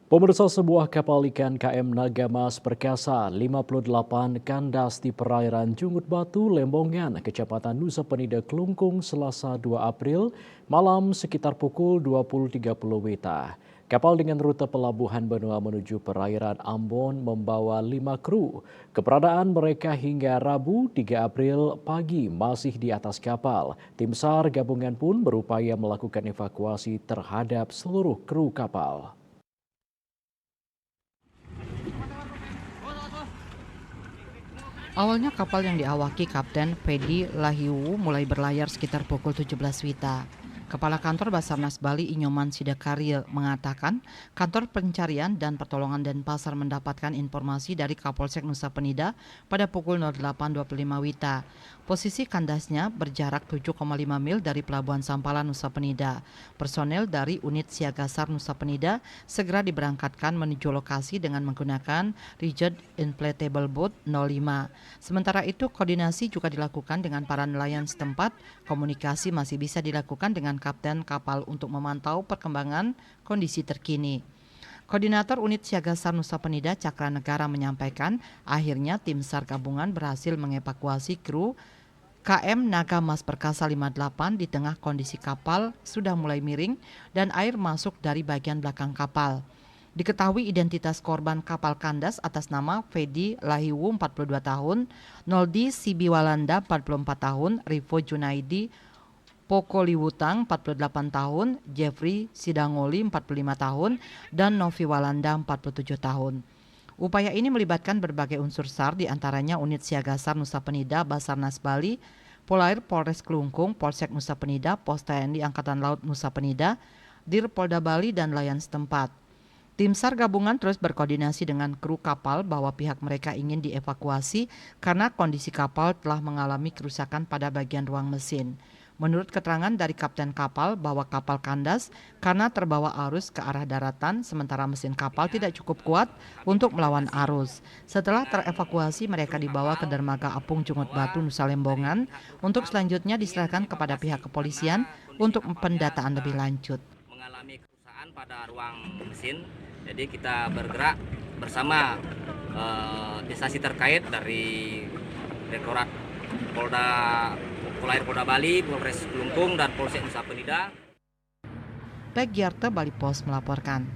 Pemirsa, sebuah kapal ikan KM Nagamas Perkasa 58 kandas di perairan Jungut Batu, Lembongan, Kecamatan Nusa Penida, Kelungkung, Selasa 2 April, malam sekitar pukul 20.30 WITA. Kapal dengan rute pelabuhan benua menuju perairan Ambon membawa 5 kru. Keberadaan mereka hingga Rabu 3 April pagi masih di atas kapal. Tim SAR gabungan pun berupaya melakukan evakuasi terhadap seluruh kru kapal. Awalnya kapal yang diawaki Kapten Fedi Lahiwu mulai berlayar sekitar pukul 17 WITA. Kepala Kantor Basarnas Bali Inyoman Sidakarya mengatakan kantor pencarian dan pertolongan Denpasar mendapatkan informasi dari Kapolsek Nusa Penida pada pukul 08.25 WITA. Posisi kandasnya berjarak 7,5 mil dari Pelabuhan Sampala Nusa Penida. Personel dari unit Siaga SAR Nusa Penida segera diberangkatkan menuju lokasi dengan menggunakan Rigid Inflatable Boat 05. Sementara itu, koordinasi juga dilakukan dengan para nelayan setempat. Komunikasi masih bisa dilakukan dengan kapten kapal untuk memantau perkembangan kondisi terkini. Koordinator Unit Siaga SAR Nusa Penida Cakra Negara menyampaikan, akhirnya tim SAR gabungan berhasil mengevakuasi kru KM Nagamas Perkasa 58 di tengah kondisi kapal sudah mulai miring dan air masuk dari bagian belakang kapal. Diketahui identitas korban kapal kandas atas nama Fedi Lahiwu 42 tahun, Noldi Sibiwalanda 44 tahun, Rivo Junaidi Pokoliwutang 48 tahun, Jeffrey Sidangoli 45 tahun, dan Novi Walanda 47 tahun. Upaya ini melibatkan berbagai unsur SAR diantaranya Unit Siaga SAR Nusa Penida, Basarnas Bali, Polair Polres Kelungkung, Polsek Nusa Penida, Pos TNI Angkatan Laut Nusa Penida, Dir Polda Bali, dan nelayan setempat. Tim SAR gabungan terus berkoordinasi dengan kru kapal bahwa pihak mereka ingin dievakuasi karena kondisi kapal telah mengalami kerusakan pada bagian ruang mesin. Menurut keterangan dari kapten kapal bahwa kapal kandas karena terbawa arus ke arah daratan sementara mesin kapal tidak cukup kuat untuk melawan arus. Setelah terevakuasi mereka dibawa ke dermaga Apung Jungut Batu Nusa Lembongan untuk selanjutnya diserahkan kepada pihak kepolisian untuk pendataan lebih lanjut. Mengalami kerusakan pada ruang mesin, jadi kita bergerak bersama instansi terkait dari Direktorat Polair Polda Bali, Polres Kelungkung, dan Polsek Nusa Penida. Peggy Bali Pos melaporkan.